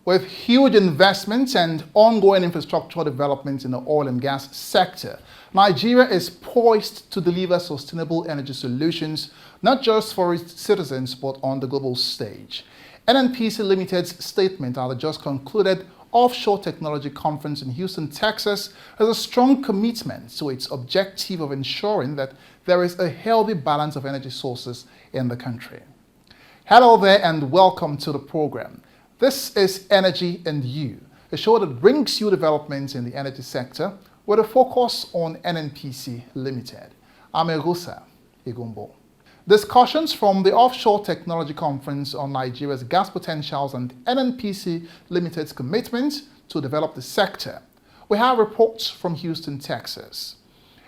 With huge investments and ongoing infrastructural developments in the oil and gas sector, Nigeria is poised to deliver sustainable energy solutions, not just for its citizens, but on the global stage. NNPC Limited's statement at the just concluded Offshore Technology Conference in Houston, Texas, has a strong commitment to its objective of ensuring that there is a healthy balance of energy sources in the country. Hello there and welcome to the program. This is Energy and You, a show that brings you developments in the energy sector with a focus on NNPC Limited. I'm Egusa Igumbo. Discussions from the Offshore Technology Conference on Nigeria's gas potentials and NNPC Limited's commitment to develop the sector. We have reports from Houston, Texas.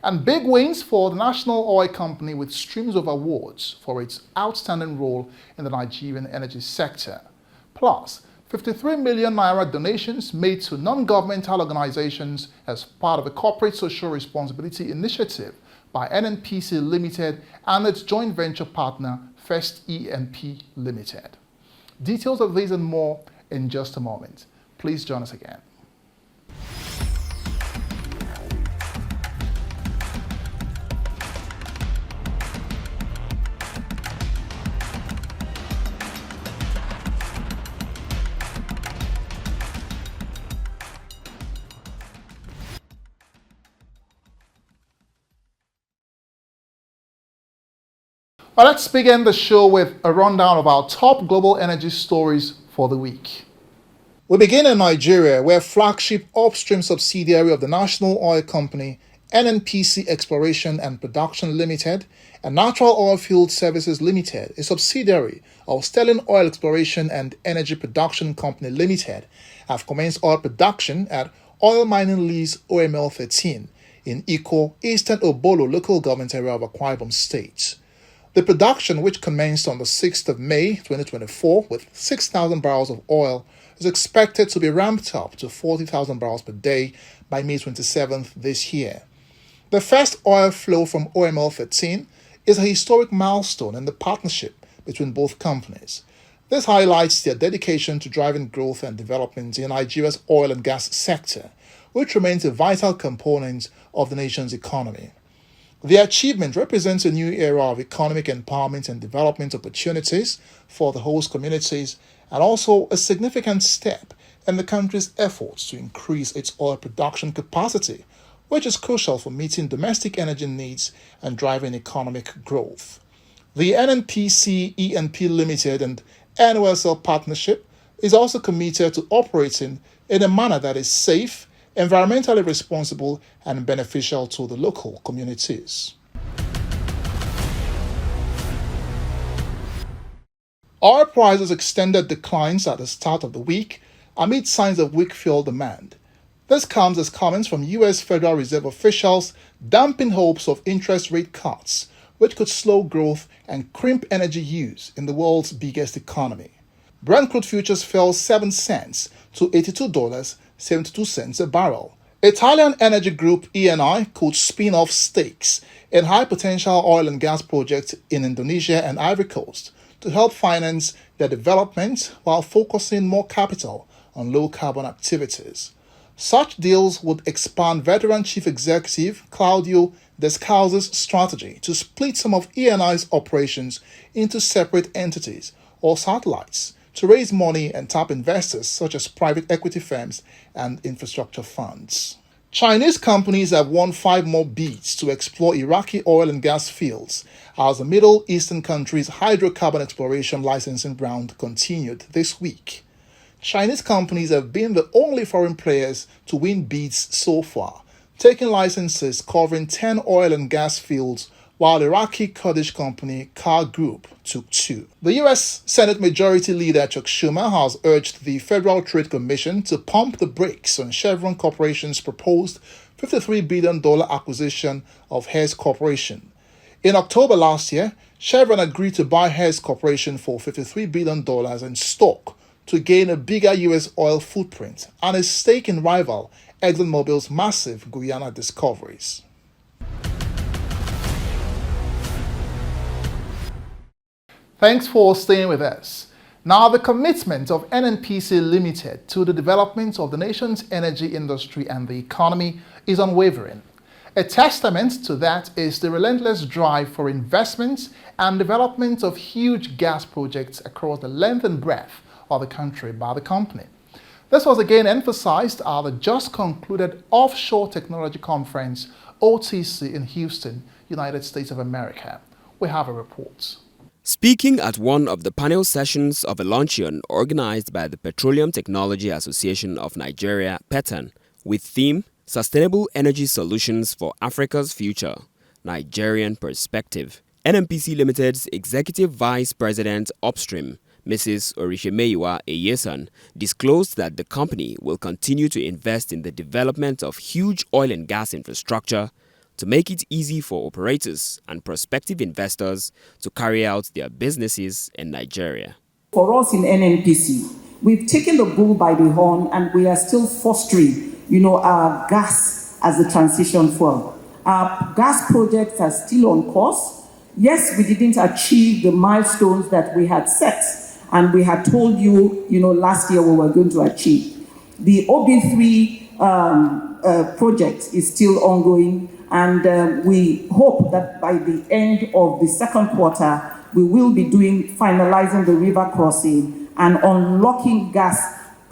And big wins for the national oil company with streams of awards for its outstanding role in the Nigerian energy sector. Plus, 53 million naira donations made to non-governmental organizations as part of the Corporate Social Responsibility Initiative by NNPC Limited and its joint venture partner, First E&P Limited. Details of these and more in just a moment. Please join us again. Well, let's begin the show with a rundown of our top global energy stories for the week. We begin in Nigeria, where flagship upstream subsidiary of the national oil company, NNPC Exploration and Production Limited, and Natural Oil Field Services Limited, a subsidiary of Sterling Oil Exploration and Energy Production Company Limited, have commenced oil production at Oil Mining Lease OML 13 in Iko, Eastern Obolo local government area of Akwa Ibom State. The production, which commenced on the 6th of May 2024 with 6,000 barrels of oil, is expected to be ramped up to 40,000 barrels per day by May 27th this year. The first oil flow from OML 13 is a historic milestone in the partnership between both companies. This highlights their dedication to driving growth and development in Nigeria's oil and gas sector, which remains a vital component of the nation's economy. The achievement represents a new era of economic empowerment and development opportunities for the host communities and also a significant step in the country's efforts to increase its oil production capacity, which is crucial for meeting domestic energy needs and driving economic growth. The NNPC E&P Limited and NOSL partnership is also committed to operating in a manner that is safe, environmentally responsible, and beneficial to the local communities. Oil prices extended declines at the start of the week amid signs of weak fuel demand. This comes as comments from U.S. Federal Reserve officials damping hopes of interest rate cuts, which could slow growth and crimp energy use in the world's biggest economy. Brent crude futures fell 7 cents to $82.72 a barrel. Italian energy group Eni could spin off stakes in high-potential oil and gas projects in Indonesia and Ivory Coast to help finance their development while focusing more capital on low-carbon activities. Such deals would expand veteran chief executive Claudio Descalz's strategy to split some of Eni's operations into separate entities or satellites to raise money and tap investors such as private equity firms and infrastructure funds. Chinese companies have won 5 more bids to explore Iraqi oil and gas fields as the Middle Eastern country's hydrocarbon exploration licensing round continued this week. Chinese companies have been the only foreign players to win bids so far, taking licenses covering 10 oil and gas fields, while Iraqi Kurdish company Car Group took 2. The U.S. Senate Majority Leader Chuck Schumer has urged the Federal Trade Commission to pump the brakes on Chevron Corporation's proposed $53 billion acquisition of Hess Corporation. In October last year, Chevron agreed to buy Hess Corporation for $53 billion in stock to gain a bigger U.S. oil footprint and a stake in rival ExxonMobil's massive Guyana discoveries. Thanks for staying with us. Now, the commitment of NNPC Limited to the development of the nation's energy industry and the economy is unwavering. A testament to that is the relentless drive for investments and development of huge gas projects across the length and breadth of the country by the company. This was again emphasized at the just concluded Offshore Technology Conference, OTC, in Houston, United States of America. We have a report. Speaking at one of the panel sessions of a luncheon organized by the Petroleum Technology Association of Nigeria, PETAN, with theme Sustainable Energy Solutions for Africa's Future, Nigerian Perspective, NNPC Limited's Executive Vice President Upstream, Mrs. Orishemeyiwa Eyesan, disclosed that the company will continue to invest in the development of huge oil and gas infrastructure to make it easy for operators and prospective investors to carry out their businesses in Nigeria. For us in NNPC, we've taken the bull by the horn and we are still fostering, our gas as a transition fuel. Our gas projects are still on course. Yes, we didn't achieve the milestones that we had set and we had told you, last year we were going to achieve. The OB3 project is still ongoing. And we hope that by the end of the second quarter, we will be finalizing the river crossing and unlocking gas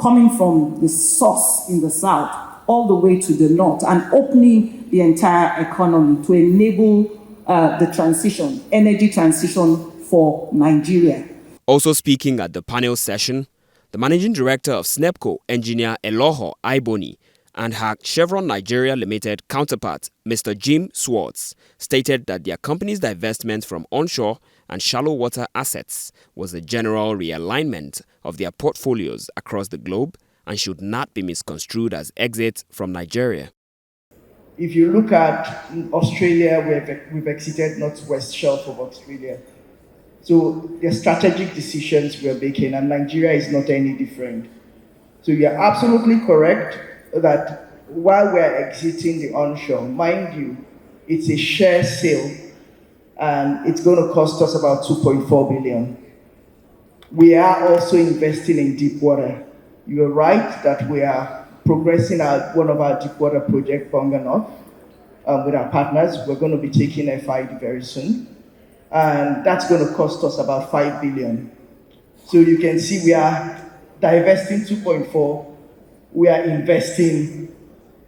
coming from the source in the south all the way to the north and opening the entire economy to enable the transition, energy transition for Nigeria. Also speaking at the panel session, the Managing Director of SNEPCO, Engineer Eloho Aiboni, and her Chevron Nigeria Limited counterpart, Mr. Jim Swartz, stated that their company's divestment from onshore and shallow water assets was a general realignment of their portfolios across the globe and should not be misconstrued as exit from Nigeria. If you look at Australia, we've exited Northwest Shelf of Australia. So the strategic decisions we're making, and Nigeria is not any different. So you're absolutely correct that while we're exiting the onshore, mind you, it's a share sale and it's going to cost us about 2.4 billion. We are also investing in deep water. You're right that we are progressing one of our deep water projects, Bonga North, with our partners. We're going to be taking FID very soon. And that's going to cost us about 5 billion. So you can see we are divesting 2.4, we are investing.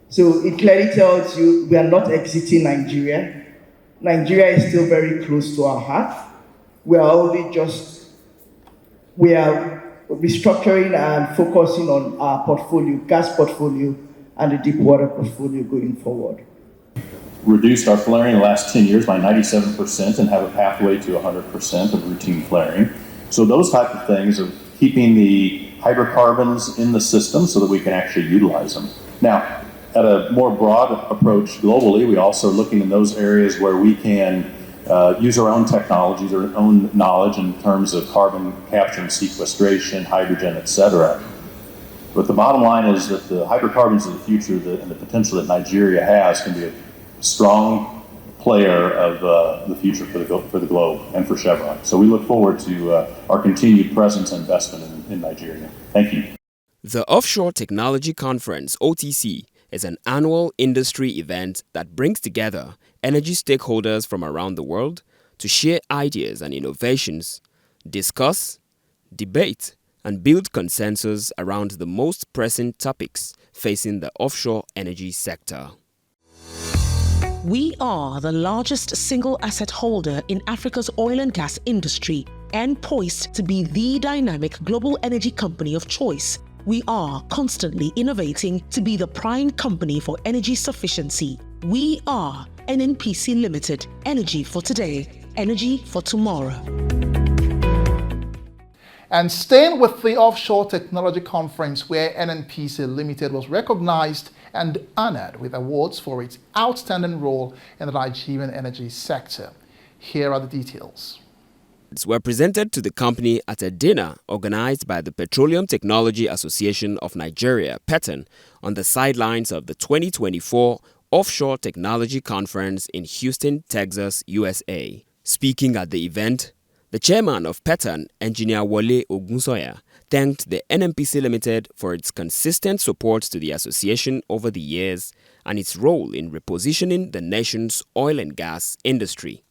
So it clearly tells you we are not exiting Nigeria. Nigeria is still very close to our heart. We are restructuring and focusing on our portfolio, gas portfolio, and the deep water portfolio going forward. Reduced our flaring in the last 10 years by 97% and have a pathway to 100% of routine flaring. So those type of things of keeping the hydrocarbons in the system so that we can actually utilize them. Now, at a more broad approach globally, we also are looking in those areas where we can use our own technologies, our own knowledge in terms of carbon capture and sequestration, hydrogen, etc. But the bottom line is that the hydrocarbons of the future and the potential that Nigeria has can be a strong player of the future for the globe and for Chevron. So we look forward to our continued presence and investment in Nigeria. Thank you. The Offshore Technology Conference, OTC, is an annual industry event that brings together energy stakeholders from around the world to share ideas and innovations, discuss, debate, and build consensus around the most pressing topics facing the offshore energy sector. We are the largest single asset holder in Africa's oil and gas industry and poised to be the dynamic global energy company of choice. We are constantly innovating to be the prime company for energy sufficiency. We are NNPC Limited, energy for today, energy for tomorrow. And staying with the Offshore Technology Conference, where NNPC Limited was recognized and honored with awards for its outstanding role in the Nigerian energy sector. Here are the details. Were presented to the company at a dinner organized by the Petroleum Technology Association of Nigeria, PETAN, on the sidelines of the 2024 Offshore Technology Conference in Houston, Texas, USA. Speaking at the event, The chairman of Petan, Engineer Wole Ogunsoya, thanked the NNPC Limited for its consistent support to the association over the years and its role in repositioning the nation's oil and gas industry.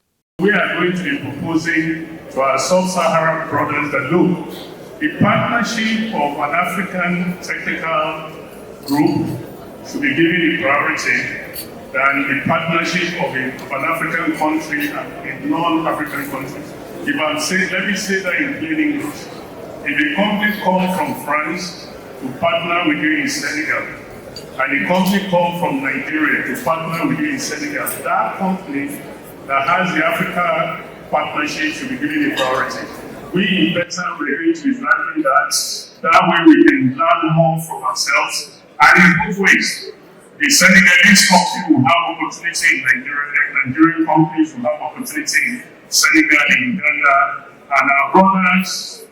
We are going to be proposing to our sub-Saharan brothers that look, the partnership of an African technical group should be given a priority than the partnership of an African country and a non-African country. If I'm saying, let me say that in plain English. If a company comes from France to partner with you in Senegal, and a company comes from Nigeria to partner with you in Senegal, that company that has the Africa partnership should be given a priority. We in Petan, we're going to be driving that. That way we can learn more from ourselves. And in both ways, the Senegalese company will have opportunity in Nigeria, Nigerian companies will have opportunity in Senegal, in Uganda, and our brothers,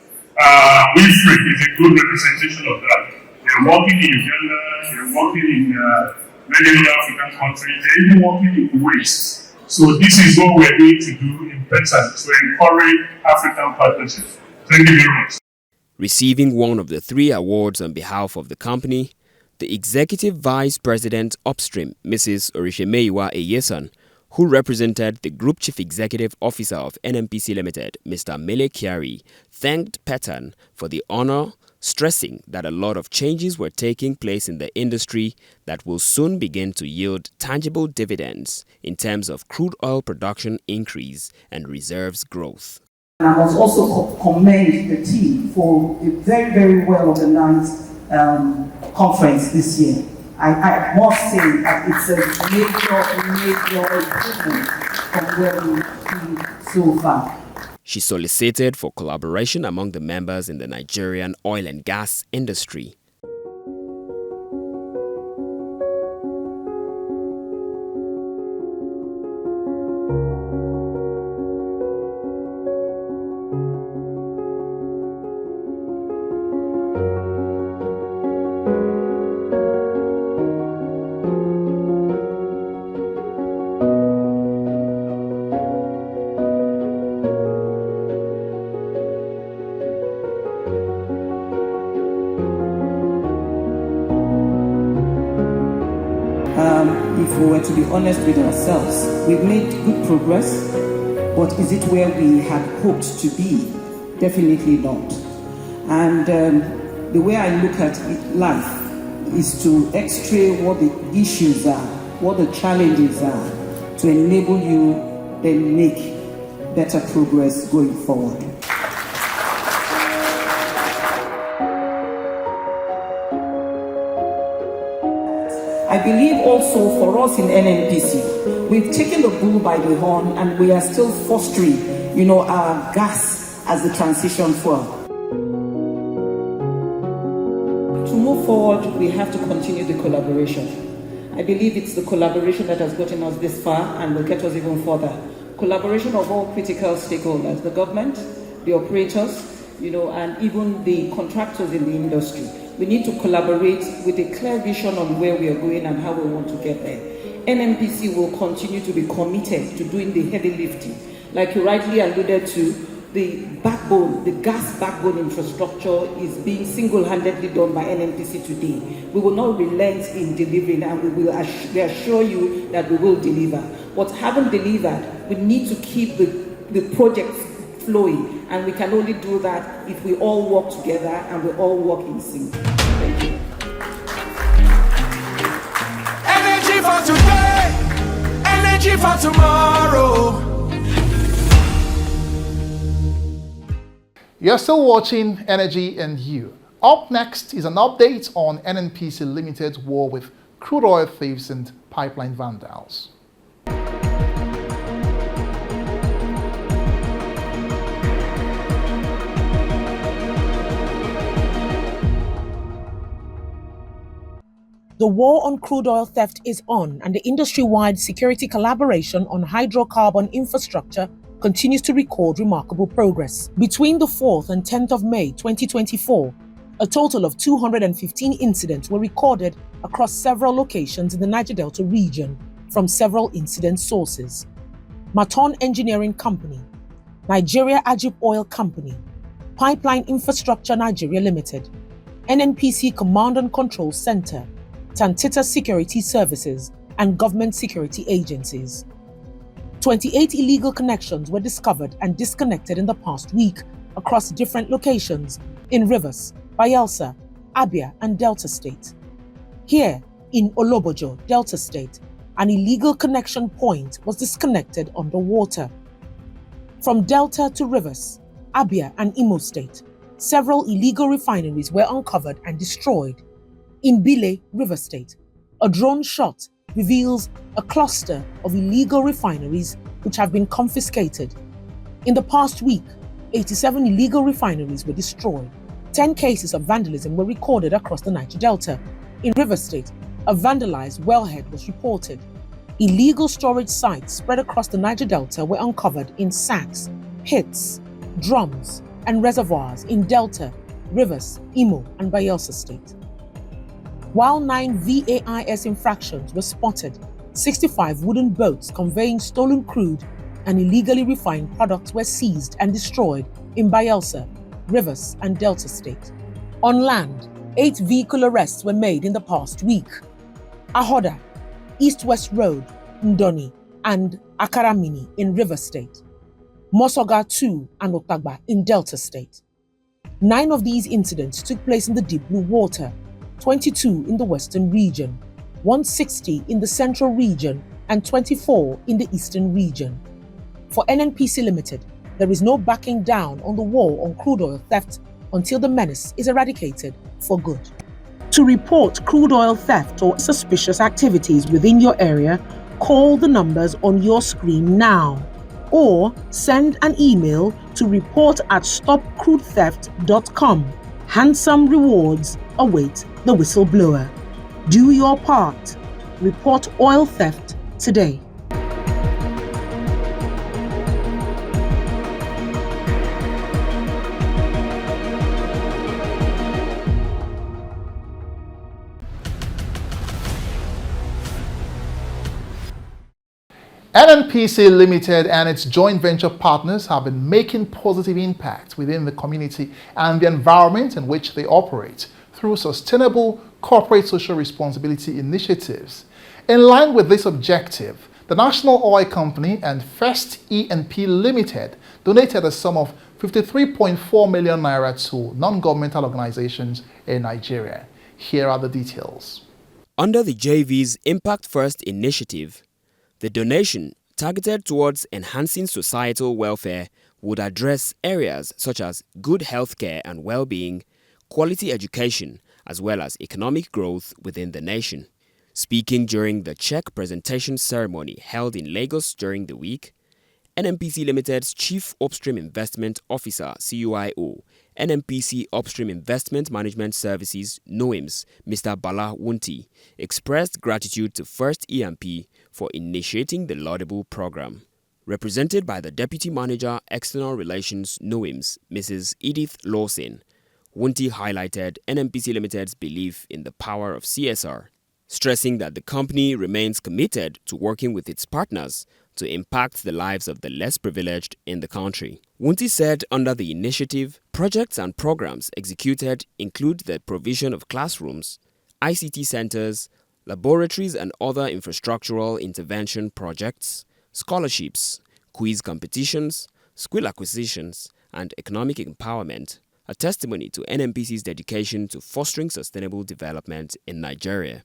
Wilfred is a good representation of that. They're working in Uganda, they're working in many other African countries, they're even working in Kuwait. So this is what we're going to do in Petan to encourage African partnerships. Thank you very much. Receiving one of the 3 awards on behalf of the company, the Executive Vice President Upstream, Mrs. Orishemeiwa Eyesan, who represented the Group Chief Executive Officer of NNPC Limited, Mr. Mele Kyari, thanked Petan for the honor, stressing that a lot of changes were taking place in the industry that will soon begin to yield tangible dividends in terms of crude oil production increase and reserves growth. I must also commend the team for a very, very well organized conference this year. I must say that it's a major improvement from where we've been so far. She solicited for collaboration among the members in the Nigerian oil and gas industry. If we were to be honest with ourselves, we've made good progress, but is it where we had hoped to be? Definitely not. And the way I look at life is to x-ray what the issues are, what the challenges are, to enable you then make better progress going forward. I believe also for us in NNPC, we've taken the bull by the horn and we are still fostering, our gas as the transition fuel. To move forward, we have to continue the collaboration. I believe it's the collaboration that has gotten us this far and will get us even further. Collaboration of all critical stakeholders, the government, the operators, and even the contractors in the industry. We need to collaborate with a clear vision on where we are going and how we want to get there. NNPC will continue to be committed to doing the heavy lifting. Like you rightly alluded to, the backbone, the gas backbone infrastructure is being single-handedly done by NNPC today. We will not relent in delivering, and we assure you that we will deliver. But having delivered, we need to keep the projects flowing, and we can only do that if we all work together and we all work in sync. Thank you. Energy for today, energy for tomorrow. You're still watching Energy and You. Up next is an update on NNPC Limited's war with crude oil thieves and pipeline vandals. The war on crude oil theft is on, and the industry-wide security collaboration on hydrocarbon infrastructure continues to record remarkable progress. Between the 4th and 10th of May 2024, a total of 215 incidents were recorded across several locations in the Niger Delta region from several incident sources. Maton Engineering Company, Nigeria Ajib Oil Company, Pipeline Infrastructure Nigeria Limited, NNPC Command and Control Center, Tantita Security Services, and government security agencies. 28 illegal connections were discovered and disconnected in the past week across different locations in Rivers, Bayelsa, Abia, and Delta State. Here, in Olobojo, Delta State, an illegal connection point was disconnected underwater. From Delta to Rivers, Abia, and Imo State, several illegal refineries were uncovered and destroyed. In Bile, River State, a drone shot reveals a cluster of illegal refineries which have been confiscated. In the past week, 87 illegal refineries were destroyed. 10 cases of vandalism were recorded across the Niger Delta. In River State, a vandalized wellhead was reported. Illegal storage sites spread across the Niger Delta were uncovered in sacks, pits, drums, and reservoirs in Delta, Rivers, Imo, and Bayelsa State. While 9 VAIS infractions were spotted, 65 wooden boats conveying stolen crude and illegally refined products were seized and destroyed in Bayelsa, Rivers, and Delta State. On land, 8 vehicle arrests were made in the past week. Ahoda, East-West Road, Ndoni, and Akaramini in River State. Mosoga 2 and Otagba in Delta State. 9 of these incidents took place in the deep blue water, 22 in the western region, 160 in the central region, and 24 in the eastern region. For NNPC Limited, there is no backing down on the war on crude oil theft until the menace is eradicated for good. To report crude oil theft or suspicious activities within your area, call the numbers on your screen now, or send an email to report@stopcrudetheft.com. Handsome rewards await the whistleblower. Do your part. Report oil theft today. NNPC Limited and its joint venture partners have been making positive impact within the community and the environment in which they operate through sustainable corporate social responsibility initiatives. In line with this objective, the National Oil Company and First E&P Limited donated a sum of 53.4 million naira to non-governmental organizations in Nigeria. Here are the details. Under the JV's Impact First initiative, the donation, targeted towards enhancing societal welfare, would address areas such as good healthcare and well-being, quality education, as well as economic growth within the nation. Speaking during the check presentation ceremony held in Lagos during the week, NNPC Limited's Chief Upstream Investment Officer (CUIO), NNPC Upstream Investment Management Services (NOIMS), Mr. Bala Wunti, expressed gratitude to First E&P for initiating the laudable program. Represented by the Deputy Manager, External Relations (NOIMS), Mrs. Edith Lawson, Wunti highlighted NNPC Limited's belief in the power of CSR, stressing that the company remains committed to working with its partners to impact the lives of the less privileged in the country. Wunti said under the initiative, projects and programs executed include the provision of classrooms, ICT centers, laboratories and other infrastructural intervention projects, scholarships, quiz competitions, skill acquisitions, and economic empowerment, a testimony to NNPC's dedication to fostering sustainable development in Nigeria.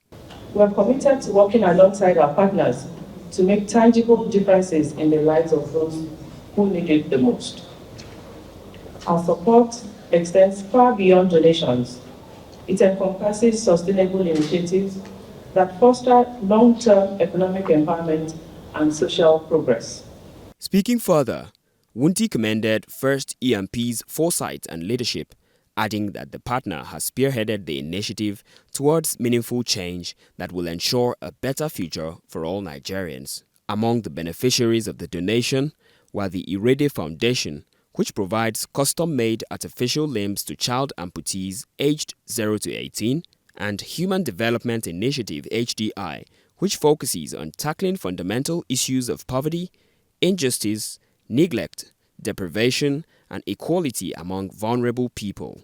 We are committed to working alongside our partners to make tangible differences in the lives of those who need it the most. Our support extends far beyond donations. It encompasses sustainable initiatives that foster long-term economic empowerment and social progress. Speaking further, Wunti commended First E&P's foresight and leadership, adding that the partner has spearheaded the initiative towards meaningful change that will ensure a better future for all Nigerians. Among the beneficiaries of the donation were the Irede Foundation, which provides custom-made artificial limbs to child amputees aged 0 to 18, and Human Development Initiative HDI, which focuses on tackling fundamental issues of poverty, injustice, neglect, deprivation, and equality among vulnerable people.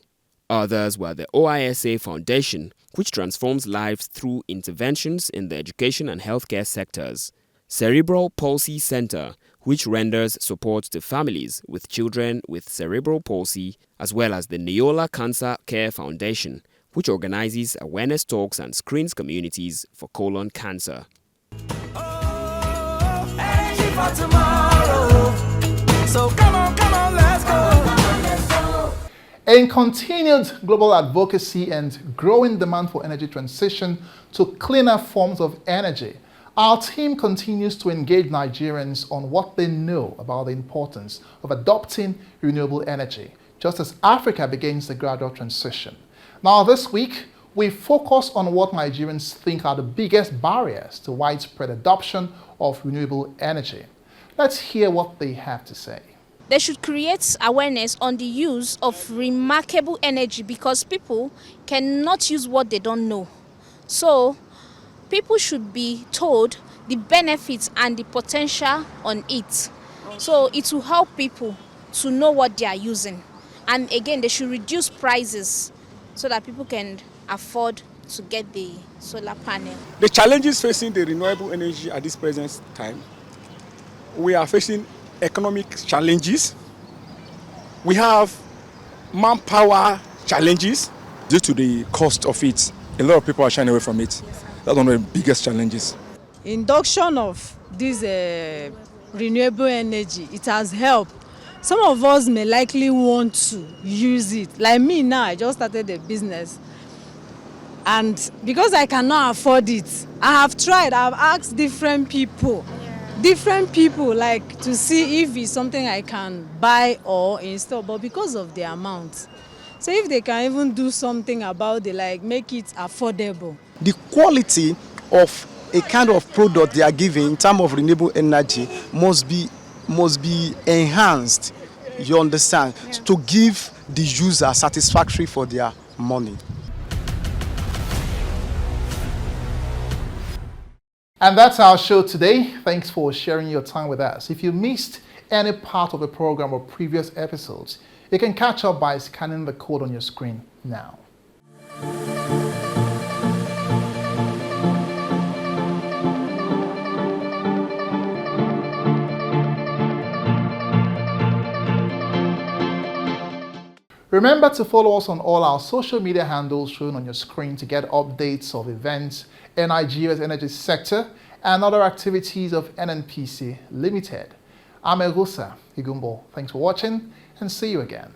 Others were the OISA Foundation, which transforms lives through interventions in the education and healthcare sectors. Cerebral Palsy Center, which renders support to families with children with cerebral palsy, as well as the Neola Cancer Care Foundation, which organizes awareness talks and screens communities for colon cancer. Energy for tomorrow. So come on, let's go. In continued global advocacy and growing demand for energy transition to cleaner forms of energy, our team continues to engage Nigerians on what they know about the importance of adopting renewable energy, just as Africa begins the gradual transition. Now this week, we focus on what Nigerians think are the biggest barriers to widespread adoption of renewable energy. Let's hear what they have to say. They should create awareness on the use of remarkable energy because people cannot use what they don't know. So people should be told the benefits and the potential on it. So it will help people to know what they are using. And again, they should reduce prices so that people can afford to get the solar panel. The challenges facing the renewable energy at this present time, we are facing economic challenges. We have manpower challenges. Due to the cost of it, a lot of people are shying away from it. That's one of the biggest challenges. Induction of this renewable energy, it has helped. Some of us may likely want to use it. Like me now, I just started a business. And because I cannot afford it, I have tried, I've asked different people, like to see if it's something I can buy or install, but because of the amount. So if they can even do something about it, like make it affordable. The quality of a kind of product they are giving in terms of renewable energy must be enhanced, you understand, to give the user satisfactory for their money. And that's our show today. Thanks for sharing your time with us. If you missed any part of the program or previous episodes, you can catch up by scanning the code on your screen now. Remember to follow us on all our social media handles shown on your screen to get updates of events in Nigeria's energy sector and other activities of NNPC Limited. I'm Egusa Igumbo. Thanks for watching and see you again.